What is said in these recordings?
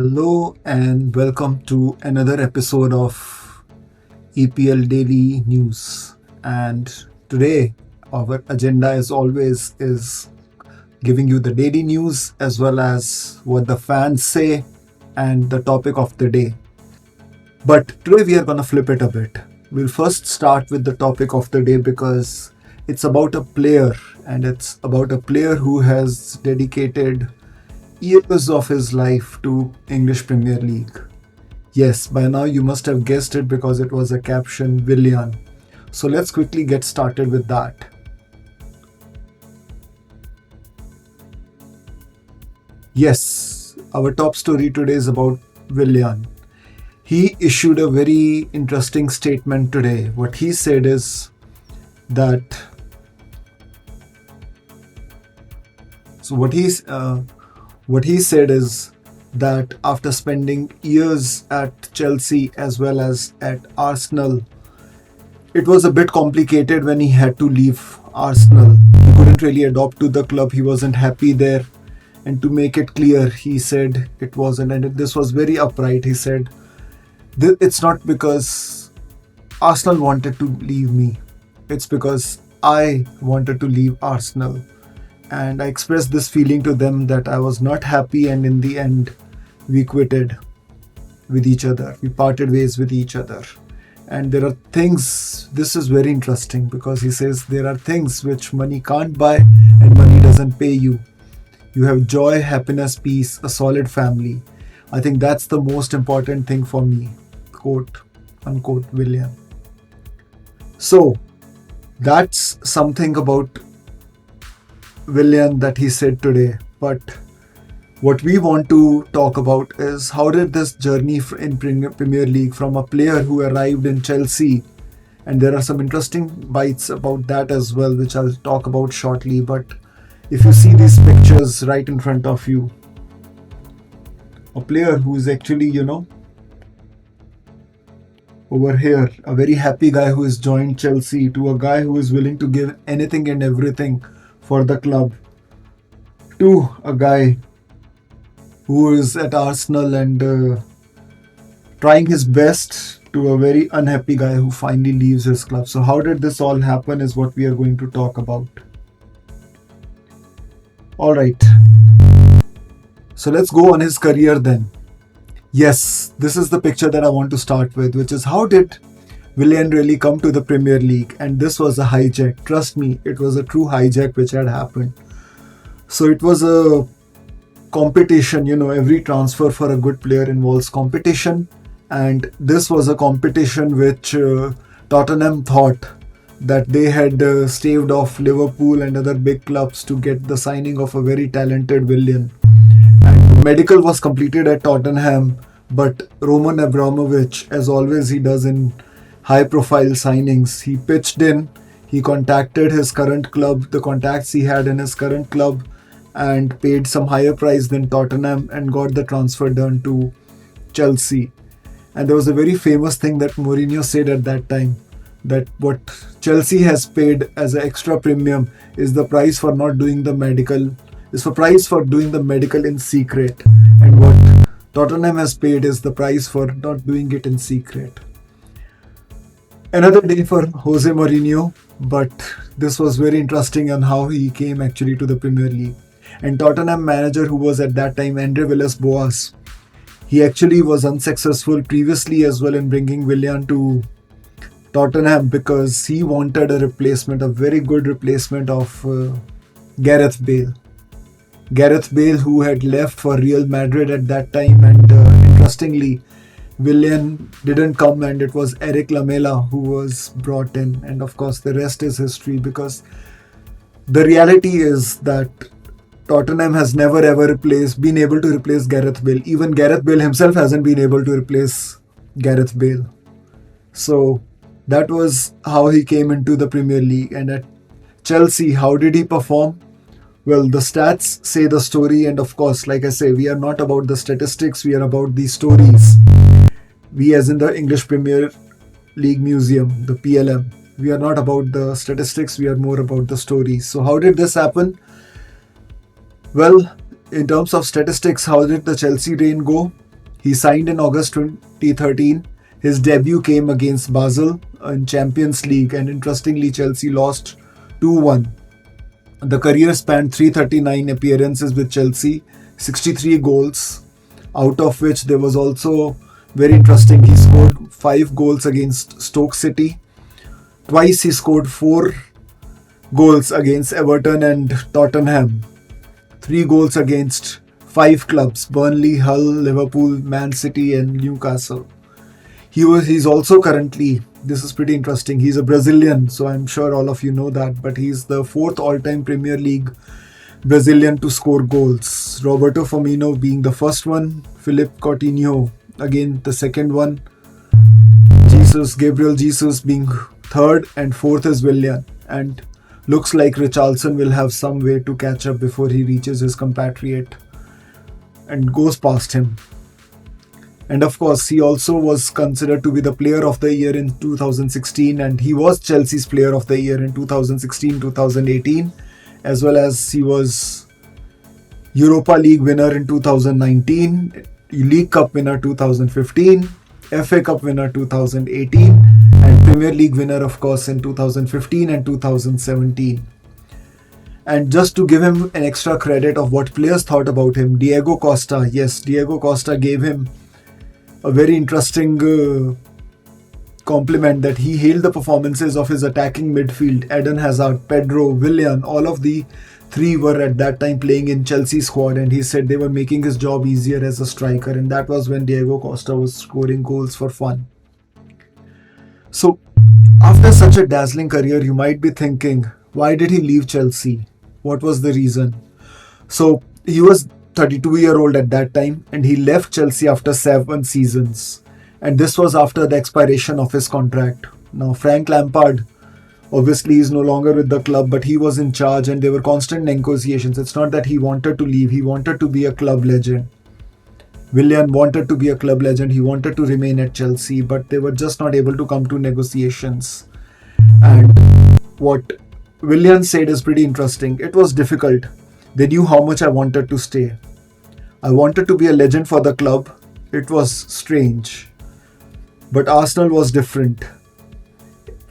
Hello and welcome to another episode of EPL Daily News. And today, our agenda, as always, is giving you the daily news as well as what the fans say and the topic of the day. But today, we are going to flip it a bit. We'll first start with the topic of the day because it's about a player, and it's about a player who has dedicated years of his life to English Premier League. Yes, by now you must have guessed it because it was a caption Willian. So let's quickly get started with that. Yes, our top story today is about Willian. He issued a very interesting statement today. What he said is that so what he said is that after spending years at Chelsea as well as at Arsenal, it was a bit complicated when he had to leave Arsenal. He couldn't really adapt to the club, he wasn't happy there. And to make it clear, he said it wasn't, and this was very upright. He said, it's not because Arsenal wanted to leave me, it's because I wanted to leave Arsenal. And I expressed this feeling to them that I was not happy, and in the end, we quitted with each other. We parted ways with each other. And there are things, this is very interesting because he says there are things which money can't buy and money doesn't pay you. You have joy, happiness, peace, a solid family. I think that's the most important thing for me. Quote, unquote, Willian. So, that's something about Willian that he said today. But what we want to talk about is how did this journey in Premier League from a player who arrived in Chelsea, and there are some interesting bites about that as well, which I'll talk about shortly. But if you see these pictures right in front of you, a player who is actually, over here, a very happy guy who has joined Chelsea, to a guy who is willing to give anything and everything for the club, to a guy who is at Arsenal and trying his best, to a very unhappy guy who finally leaves his club. So how did this all happen is what we are going to talk about. Alright, so let's go on his career then. Yes, this is the picture that I want to start with, which is how did Willian really come to the Premier League? And this was a hijack. Trust me, it was a true hijack which had happened. So it was a competition, every transfer for a good player involves competition. And this was a competition which Tottenham thought that they had staved off Liverpool and other big clubs to get the signing of a very talented Willian. And medical was completed at Tottenham, but Roman Abramovich, as always he does in high profile signings, he pitched in, he contacted his current club, the contacts he had in his current club, and paid some higher price than Tottenham and got the transfer done to Chelsea. And there was a very famous thing that Mourinho said at that time, that what Chelsea has paid as an extra premium is the price for not doing the medical, is the price for doing the medical in secret, and what Tottenham has paid is the price for not doing it in secret. Another day for Jose Mourinho, but this was very interesting on how he came actually to the Premier League. And Tottenham manager who was at that time Andre Villas-Boas, he actually was unsuccessful previously as well in bringing Willian to Tottenham because he wanted a replacement, a very good replacement of Gareth Bale. Gareth Bale, who had left for Real Madrid at that time, and interestingly, Willian didn't come, and it was Eric Lamela who was brought in, and of course the rest is history, because the reality is that Tottenham has never ever been able to replace Gareth Bale. Even Gareth Bale himself hasn't been able to replace Gareth Bale. So that was how he came into the Premier League. And at Chelsea, how did he perform? Well, the stats say the story, and of course, like I say, we are not about the statistics, we are about the stories. We, as in the English Premier League Museum, the PLM, we are not about the statistics, we are more about the stories. So how did this happen? Well, in terms of statistics, how did the Chelsea reign go? He signed in August 2013. His debut came against Basel in Champions League, and interestingly, Chelsea lost 2-1. The career spanned 339 appearances with Chelsea, 63 goals, out of which there was also very interesting. He scored 5 goals against Stoke City. Twice he scored 4 goals against Everton and Tottenham. 3 goals against 5 clubs: Burnley, Hull, Liverpool, Man City and Newcastle. He's also currently, this is pretty interesting, he's a Brazilian, so I'm sure all of you know that, but he's the 4th all-time Premier League Brazilian to score goals. Roberto Firmino being the first one, Philippe Coutinho again the second one, Gabriel Jesus being third, and fourth is Willian. And looks like Richarlison will have some way to catch up before he reaches his compatriot and goes past him. And of course, he also was considered to be the player of the year in 2016, and he was Chelsea's player of the year in 2016-2018, as well as he was Europa League winner in 2019, League Cup winner 2015, FA Cup winner 2018, and Premier League winner, of course, in 2015 and 2017. And just to give him an extra credit of what players thought about him, Diego Costa gave him a very interesting compliment, that he hailed the performances of his attacking midfield, Eden Hazard, Pedro, Willian. All of the 3 were at that time playing in Chelsea's squad, and he said they were making his job easier as a striker, and that was when Diego Costa was scoring goals for fun. So, after such a dazzling career, you might be thinking, why did he leave Chelsea? What was the reason? So, he was 32-year-old at that time, and he left Chelsea after 7 seasons. And this was after the expiration of his contract. Now, Frank Lampard obviously is no longer with the club, but he was in charge and there were constant negotiations. It's not that he wanted to leave, he wanted to be a club legend. Willian wanted to be a club legend, he wanted to remain at Chelsea, but they were just not able to come to negotiations. And what Willian said is pretty interesting. It was difficult. They knew how much I wanted to stay. I wanted to be a legend for the club. It was strange. But Arsenal was different.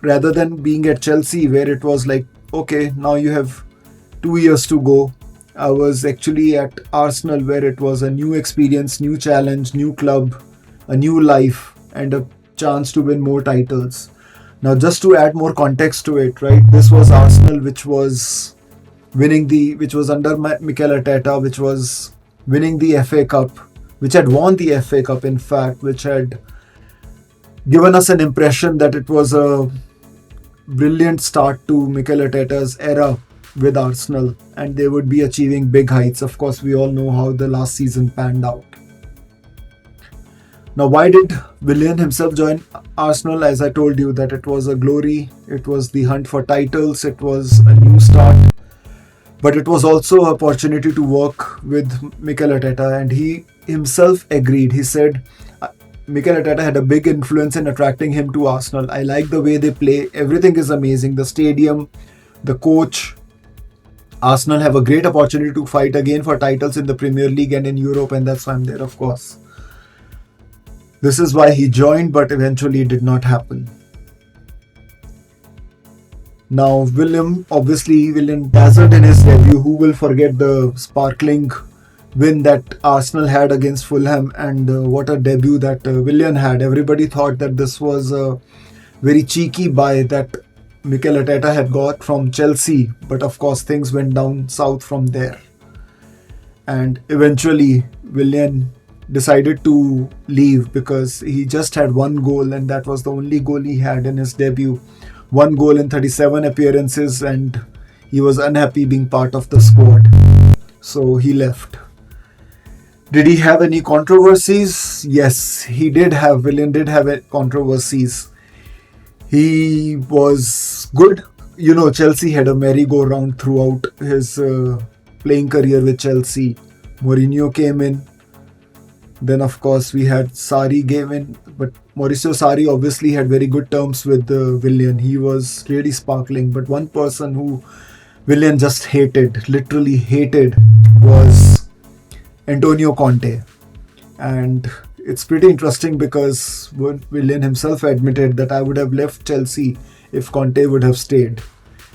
Rather than being at Chelsea where it was like, okay, now you have 2 years to go, I was actually at Arsenal where it was a new experience, new challenge, new club, a new life, and a chance to win more titles. Now, just to add more context to it, right? This was Arsenal which was under Mikel Arteta, which was winning the FA Cup, which had won the FA Cup, in fact, which had given us an impression that it was a brilliant start to Mikel Arteta's era with Arsenal, and they would be achieving big heights. Of course, we all know how the last season panned out. Now, why did Willian himself join Arsenal? As I told you, that it was a glory, it was the hunt for titles, it was a new start, but it was also an opportunity to work with Mikel Arteta, and he himself agreed. He said Mikel Arteta had a big influence in attracting him to Arsenal. I like the way they play, everything is amazing, the stadium, the coach. Arsenal have a great opportunity to fight again for titles in the Premier League and in Europe, and that's why I'm there, of course. This is why he joined, but eventually it did not happen. Now, Willian dazzled in his debut. Who will forget the sparkling win that Arsenal had against Fulham, and what a debut that Willian had. Everybody thought that this was a very cheeky buy that Mikel Arteta had got from Chelsea, but of course things went down south from there. And eventually Willian decided to leave because he just had 1 goal, and that was the only goal he had in his debut. 1 goal in 37 appearances, and he was unhappy being part of the squad. So he left. Did he have any controversies? Yes, Willian did have controversies. He was good. You know, Chelsea had a merry-go-round throughout his playing career with Chelsea. Mourinho came in. Then, of course, we had Sarri came in. But Mauricio Sarri obviously had very good terms with Willian. He was really sparkling. But one person who Willian just hated, literally hated, was Antonio Conte. And it's pretty interesting because Willian himself admitted that I would have left Chelsea if Conte would have stayed.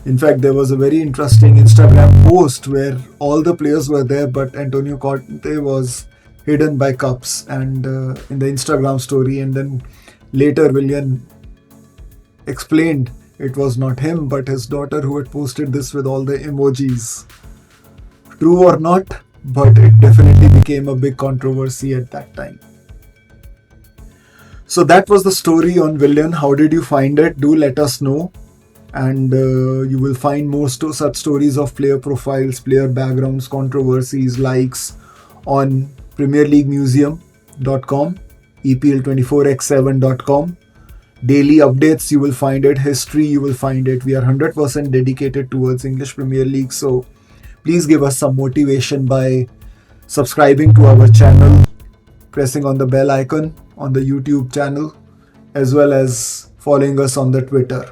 In fact, there was a very interesting Instagram post where all the players were there, but Antonio Conte was hidden by cups and in the Instagram story. And then later, Willian explained it was not him, but his daughter who had posted this with all the emojis. True or not, but it definitely became a big controversy at that time. So that was the story on Willian. How did you find it? Do let us know. And you will find more such stories of player profiles, player backgrounds, controversies, likes on PremierLeagueMuseum.com, EPL24x7.com. Daily updates you will find it, history you will find it. We are 100% dedicated towards English Premier League. So please give us some motivation by subscribing to our channel, pressing on the bell icon on the YouTube channel, as well as following us on the Twitter.